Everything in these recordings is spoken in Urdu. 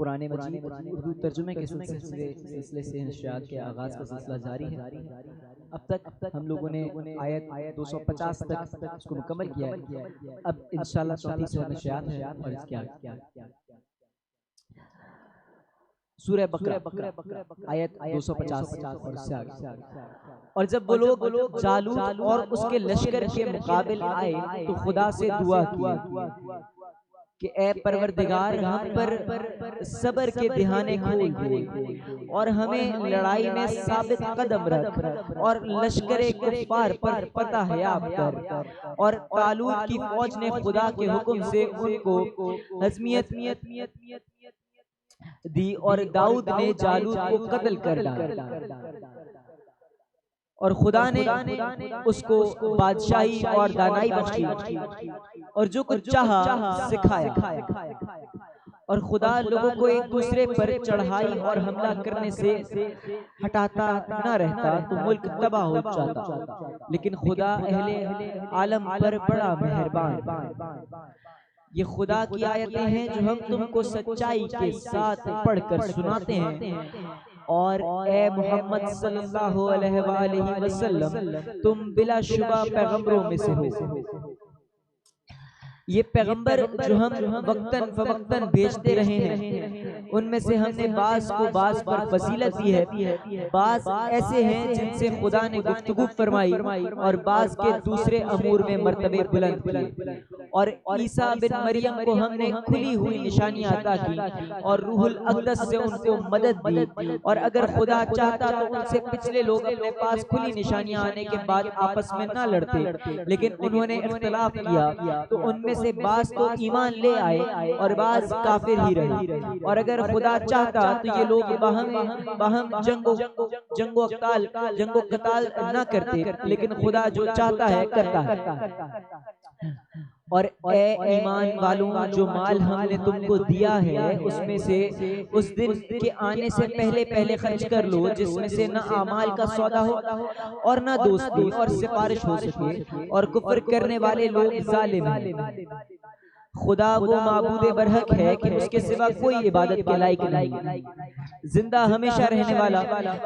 قرآن مجید اردو ترجمے کے سلسلے سے نشریات کے آغاز کا سلسلہ جاری ہے۔ اب تک ہم لوگوں نے آیت 250 تک اس کو مکمل کیا ہے۔ اب انشاءاللہ چوتھی سے نشریات ہے اور اس کے آگے سورہ بقرہ آیت 250 اور اس سے آگے۔ اور جب وہ لوگ جالوت اور اس کے لشکر کے مقابل آئے تو خدا سے دعا کی کہ اے پروردگار ہم پر صبر کے دہانے کھول دے اور ہمیں لڑائی میں ثابت قدم رکھ اور لشکر کفار پر فتح یاب کر۔ اور طالوت کی فوج نے خدا کے حکم سے ان کو ہزیمت دی اور داؤد نے جالوت کو قتل کر ڈالا اور خدا نے اس کو بادشاہی اور دانائی بخشی اور جو کچھ چاہا سکھایا۔ اور خدا لوگوں کو ایک دوسرے پر چڑھائی اور حملہ کرنے سے ہٹاتا نہ رہتا تو ملک تباہ ہو جاتا، لیکن خدا اہل عالم پر بڑا مہربان۔ یہ خدا کی آیتیں ہیں جو ہم تم کو سچائی کے ساتھ پڑھ کر سناتے ہیں، اور اے محمد صلی اللہ علیہ وآلہ وسلم تم بلا شبہ پیغمبروں میں سے ہو۔ یہ پیغمبر جو ہم وقتاً فوقتاً بھیجتے رہے ہیں ان میں سے ہم نے بعض کو بعض پر فضیلت دی ہے، بعض ایسے ہیں جن سے خدا نے گفتگو فرمائی اور بعض کے دوسرے امور میں مرتبے بلند کیے۔ اور عیسیٰ بن مریم کو ہم نے کھلی ہوئی نشانیاں عطا کی اور روح الاقدس سے ان کو مدد دی، اور اگر خدا چاہتا تو ان سے پچھلے لوگ اپنے پاس کھلی نشانیاں آنے کے بعد آپس میں نہ لڑتے، لیکن انہوں نے اختلاف کیا تو ان میں سے بعض تو ایمان لے آئے اور بعض کافر ہی رہے۔ اور اگر خدا چاہتا تو یہ لوگ باہم جنگ و قتال نہ کرتے، لیکن خدا جو چاہتا ہے کرتا ہے۔ اور اے ایمان والوں جو مال ہم نے تم کو دیا ہے اس میں سے اس دن کے آنے سے پہلے خرچ کر لو جس میں سے نہ اعمال کا سودا ہو اور نہ دوستی اور سفارش ہو سکے، اور کفر کرنے والے لوگ ظالم ہیں۔ خدا وہ معبود برحق ہے کہ اس کے سوا کوئی عبادت کے لائق نہیں، زندہ ہمیشہ رہنے والا،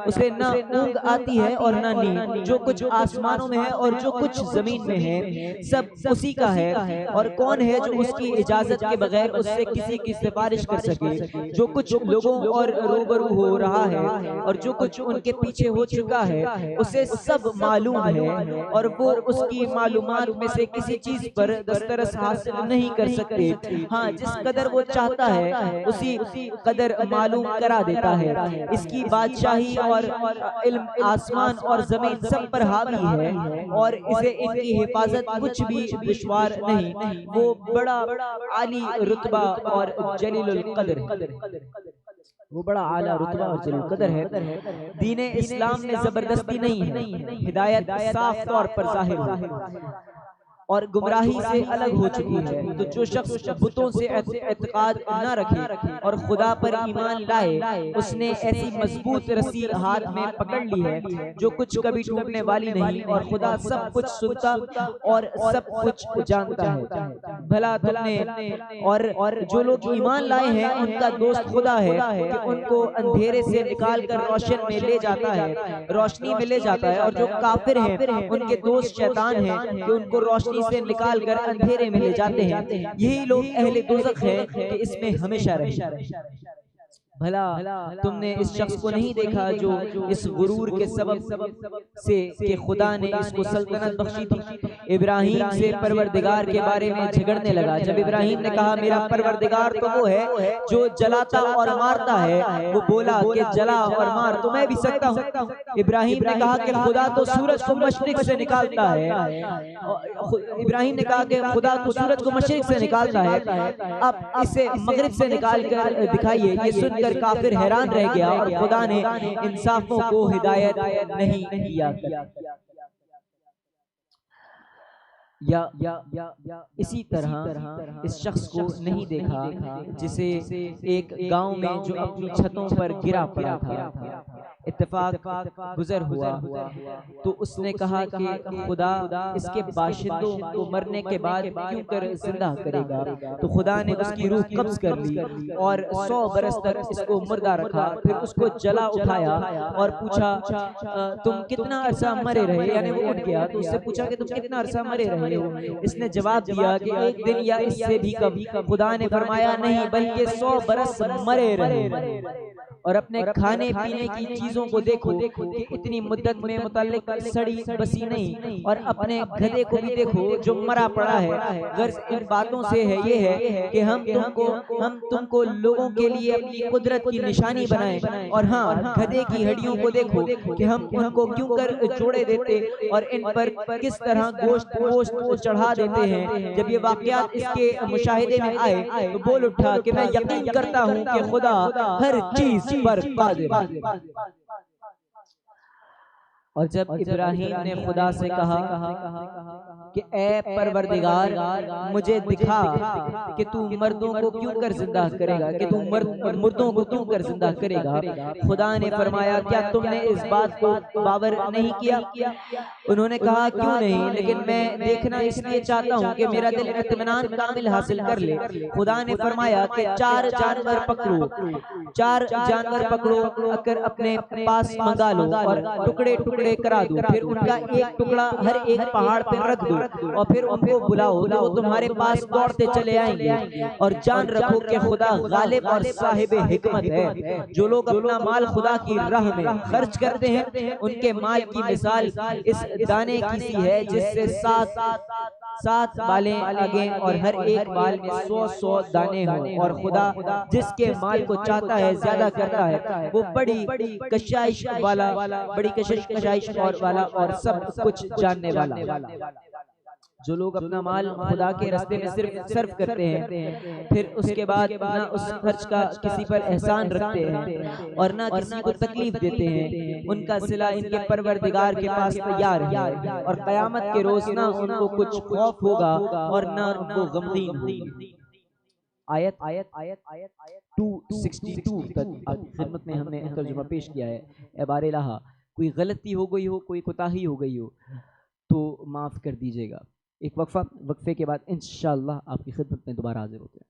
اسے نہ اونگ آتی ہے اور نہ نیند، جو کچھ آسمانوں میں ہے اور جو کچھ زمین میں ہے سب اسی کا ہے۔ اور کون ہے جو اس کی اجازت کے بغیر اس سے کسی کی سفارش کر سکے؟ جو کچھ لوگوں اور روبرو ہو رہا ہے اور جو کچھ ان کے پیچھے ہو چکا ہے اسے سب معلوم ہے، اور وہ اس کی معلومات میں سے کسی چیز پر دسترس حاصل نہیں کر سکتے۔ ہاں جس قدر وہ چاہتا ہے اسی قدر معلوم کرا دیتا ہے۔ اس کی بادشاہی اور علم آسمان اور زمین سب پر حاوی ہے، اور اسے ان کی حفاظت کچھ بھی دشوار نہیں۔ وہ بڑا عالی رتبہ اور جلیل القدر ہے، وہ بڑا اعلیٰ رتبہ اور جلیل القدر ہے۔ دین اسلام میں زبردستی نہیں ہے، ہدایت صاف طور پر ظاہر ہے اور گمراہی سے الگ ہو چکی ہے۔ تو جو شخص بتوں سے اعتقاد نہ رکھے اور خدا پر ایمان لائے اس نے ایسی مضبوط رسی ہاتھ میں پکڑ لی ہے جو کچھ کبھی ٹوٹنے والی نہیں، اور خدا سب کچھ سنتا اور سب کچھ جانتا ہے۔ بھلا تم نے اور جو لوگ ایمان لائے ہیں ان کا دوست خدا ہے کہ ان کو اندھیرے سے نکال کر روشن میں لے جاتا ہے، روشنی میں لے جاتا ہے، اور جو کافر ہیں ان کے دوست شیطان ہیں کہ ان کو روشنی سے نکال کر اندھیرے میں لے جاتے ہیں۔ یہی لوگ اہل دوزخ ہیں کہ اس میں ہمیشہ رہیں۔ بھلا تم نے اس شخص کو نہیں دیکھا جو اس غرور کے سبب سے کہ خدا نے اس کو سلطنت بخشی تھی ابراہیم سے پروردگار کے بارے میں جھگڑنے لگا؟ جب ابراہیم نے کہا میرا پروردگار تو وہ ہے جو جلاتا اور مارتا ہے، وہ بولا کہ جلا اور مار تو میں بھی سکتا ہوں۔ ابراہیم نے کہا کہ خدا تو سورج کو مشرق سے نکالتا ہے، ابراہیم نے کہا کہ خدا تو سورج کو مشرق سے نکالتا ہے، اب اسے مغرب سے نکال کر دکھائیے۔ یہ سن کر کافر حیران رہ گیا اور خدا نے انصافوں کو ہدایت نہیں کیا۔ یا اسی طرح اس شخص کو نہیں دیکھا جسے ایک گاؤں میں جو اپنی چھتوں پر گرا پڑا تھا اتفاق گزر ہوا تو اس نے کہا کہ خدا اس کے باشندوں کو مرنے کے بعد کیوں کر زندہ کرے گا؟ تو خدا نے اس کی روح قبض کر لی اور 100 برس تک اس کو مردہ رکھا، پھر اس کو جلا اٹھایا اور پوچھا تم کتنا عرصہ مرے رہے؟ یعنی وہ اٹھ گیا تو اس سے پوچھا کہ تم کتنا عرصہ مرے رہے ہو؟ اس نے جواب دیا کہ 1 دن یا اس سے بھی کم۔ خدا نے فرمایا نہیں بلکہ 100 برس مرے رہے۔ اور اپنے کھانے پینے کی چیزوں کو دیکھو کہ اتنی مدت میں متعلق سڑی بسی نہیں، اور اپنے گدھے کو بھی دیکھو جو مرا پڑا ہے۔ غرض ان باتوں سے ہے یہ ہے کہ ہم تم کو لوگوں کے لیے اپنی قدرت کی نشانی بنائیں، اور ہاں گدھے کی ہڈیوں کو دیکھو کہ ہم ان کو کیوں کر جوڑے دیتے اور ان پر کس طرح گوشت چڑھا دیتے ہیں۔ جب یہ واقعات اس کے مشاہدے میں آئے تو بول اٹھا کہ میں یقین کرتا ہوں کہ خدا ہر چیز پر قادر ہے۔ اور جب ابراہیم نے خدا سے کہا کہ اے پروردگار مجھے دکھا کہ تو مردوں کو کیوں کر زندہ کرے گا، کہ تو مردوں کو کیوں کر زندہ کرے گا، خدا نے فرمایا کیا تم نے اس بات کو باور نہیں کیا؟ انہوں نے کہا کیوں نہیں، لیکن میں دیکھنا اس لیے چاہتا ہوں کہ میرا دل اطمینان کامل حاصل کر لے۔ خدا نے فرمایا کہ 4 جانور پکڑو اگر اپنے پاس منگا لو اور ٹکڑے کرا دو، پھر ان کا ایک ٹکڑا ہر ایک پہاڑ پہ رکھ دو اور پھر ان کو بلاؤ تو وہ تمہارے پاس دوڑتے چلے آئیں گے۔ اور جان رکھو کہ خدا غالب اور صاحب حکمت ہے۔ جو لوگ اپنا مال خدا کی راہ میں خرچ کرتے ہیں ان کے مال کی مثال اس دانے کی سی ہے جس سے 7 بالیں لگیں اور ہر ایک بال میں 100 دانے ہوں، اور خدا جس کے مال کو چاہتا ہے زیادہ کرتا ہے۔ وہ بڑی کشائش والا اور سب کچھ جاننے والا۔ جو لوگ اپنا مال خدا کے راستے میں صرف صرف کرتے ہیں، پھر اس کے بعد نہ اس خرچ کا کسی پر احسان رکھتے ہیں اور نہ کسی کو تکلیف دیتے ہیں، ان کا صلہ ان کے پروردگار کے پاس تیار ہے، اور قیامت کے روز نہ ان کو کچھ خوف ہوگا اور نہ وہ غمگین ہوں گے۔ آیت 262 تک آپ کی خدمت میں ہم نے ترجمہ پیش کیا ہے۔ اے بار الہ کوئی غلطی ہو گئی ہو، کوئی کوتاہی ہو گئی ہو تو معاف کر دیجیے گا۔ ایک وقفے کے بعد انشاءاللہ آپ کی خدمت میں دوبارہ حاضر ہوتے ہیں۔